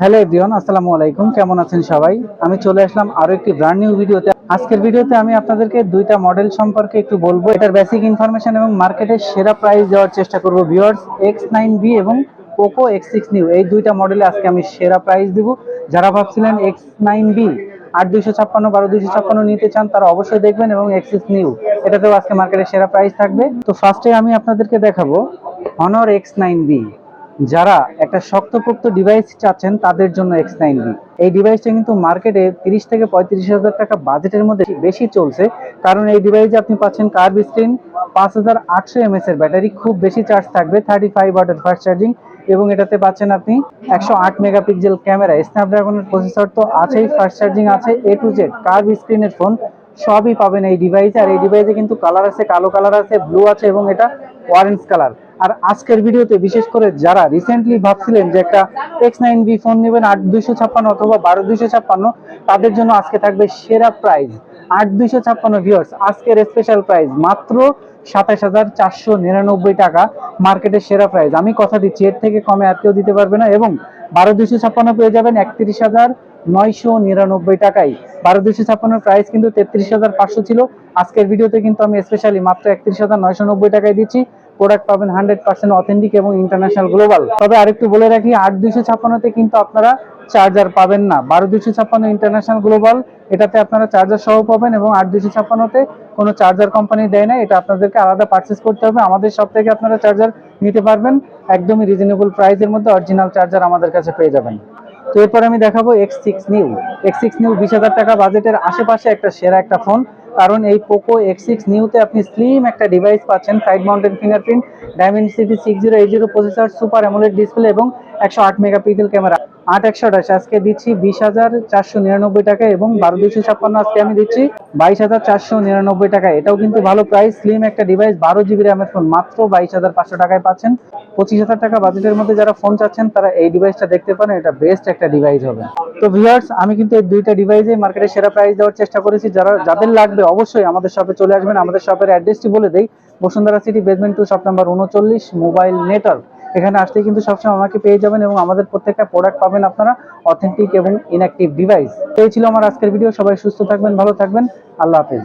Hello everyone, আসসালামু আলাইকুম। কেমন আছেন সবাই? আমি চলে আসলাম আরো একটি ব্র্যান্ড নিউ ভিডিওতে। আজকের ভিডিওতে আমি আপনাদেরকে দুইটা মডেল সম্পর্কে একটু বলবো, এটার বেসিক ইনফরমেশন এবং মার্কেটের সেরা প্রাইস দেওয়ার চেষ্টা করব ভিউয়ার্স। X9B এবং পোকো X6 নিউ, এই দুইটা মডেলে আজকে আমি সেরা প্রাইস দিব। যারা ভাবছিলেন X9B 8256 12256 নিতে চান তারা অবশ্যই দেখবেন, এবং X6 নিউ এটাতেও আজকে মার্কেটের সেরা প্রাইস থাকবে। তো ফার্স্টে আমি আপনাদেরকে দেখাবো Honor X9B। যারা একটা শক্তপোক্ত ডিভাইস চাচ্ছেন তাদের জন্য X9B। এই ডিভাইসটা কিন্তু মার্কেটে 30 থেকে 35,000 টাকা বাজেটের মধ্যে বেশি চলছে, কারণ এই ডিভাইসে আপনি পাচ্ছেন কার্ভ স্ক্রিন, 5800 mAh এর ব্যাটারি, খুব বেশি চার্জ থাকবে, 35 ওয়াটের ফাস্ট চার্জিং, এবং এটাতে পাচ্ছেন আপনি 108 মেগাপিক্সেল ক্যামেরা, স্ন্যাপড্রাগনের প্রসেসর তো আছেই, ফাস্ট চার্জিং আছে, A to Z কার্ভ স্ক্রিনের ফোন সবই পাবেন এই ডিভাইসে। আর এই ডিভাইসে কিন্তু কালার আছে, কালো কালার আছে, ব্লু আছে, এবং এটা অরেঞ্জ কালার। আর আজকের ভিডিওতে বিশেষ করে যারা রিসেন্টলি ভাবছিলেন যে একটা X9B ফোন নেবেন 8256 অথবা 12256, তাদের জন্য আজকে থাকবে সেরা প্রাইস 8256 ভিউয়ার্স। আজকের স্পেশাল প্রাইস মাত্র 27,499 টাকা, মার্কেটের সেরা প্রাইস। আমি কথা দিচ্ছি এর থেকে কমে আর কেউ দিতে পারবে না, এবং 12256 পেয়ে যাবেন 31,999 টাকায়। 12256 প্রাইস কিন্তু 33,500 ছিল, আজকের ভিডিওতে কিন্তু আমি স্পেশালি মাত্র 31,990 টাকায় দিচ্ছি। প্রোডাক্ট পাবেন 100% অথেন্টিক এবং ইন্টারন্যাশনাল গ্লোবাল। তবে আরেকটু বলে রাখি, 8256 তে কিন্তু আপনারা চার্জার পাবেন না। 12256 ইন্টারন্যাশনাল গ্লোবাল, এটাতে আপনারা চার্জার সহ পাবেন, এবং 8256 তে কোনো চার্জার কোম্পানি দেয় না, এটা আপনাদেরকে আলাদা পারচেস করতে হবে। আমাদের সব থেকে আপনারা চার্জার নিতে পারবেন একদমই রিজনেবল প্রাইসের মধ্যে, অরিজিনাল চার্জার আমাদের কাছে পেয়ে যাবেন। তো এরপর আমি দেখাবো X6 নিউ। X6 নিউ 20,000 টাকা বাজেটের আশেপাশে একটা সেরা একটা ফোন, কারণ এই পোকো X6 নিউতে আপনি স্লিম একটা ডিভাইস পাচ্ছেন, side mounted fingerprint, Dimensity 6080 processor, super AMOLED display, এবং 108 মেগাপিক্সেল ক্যামেরা। 8128 আজকে দিচ্ছি 20,499 টাকা, এবং 12256 আজকে আমি দিচ্ছি 22,499 টাকায়। এটাও কিন্তু ভালো প্রাইস, স্লিম একটা ডিভাইস, 12 GB র্যামের ফোন, মাত্র 22,500 টাকায় পাচ্ছেন। 25,000 টাকা বাজেটের মধ্যে যারা ফোন চাচ্ছেন তারা এই ডিভাইসটা দেখতে পারেন, এটা বেস্ট একটা ডিভাইস হবে। তো ভিউয়ার্স, আমি কিন্তু এই দুইটা ডিভাইসে মার্কেটে সেরা প্রাইস দেওয়ার চেষ্টা করেছি। যাদের লাগবে অবশ্যই আমাদের শপে চলে আসবেন। আমাদের শপের অ্যাড্রেসটি বলে দেই, Bashundhara city, basement 2, shop number 39, mobile network. এখানে আসলে কিন্তু সবসময় আমাকে পেয়ে যাবেন, এবং আমাদের প্রত্যেকটা প্রোডাক্ট পাবেন আপনারা অথেন্টিক এবং ইনঅ্যাক্টিভ ডিভাইস। এই ছিল আমার আজকের ভিডিও। সবাই সুস্থ থাকবেন, ভালো থাকবেন, আল্লাহ হাফেজ।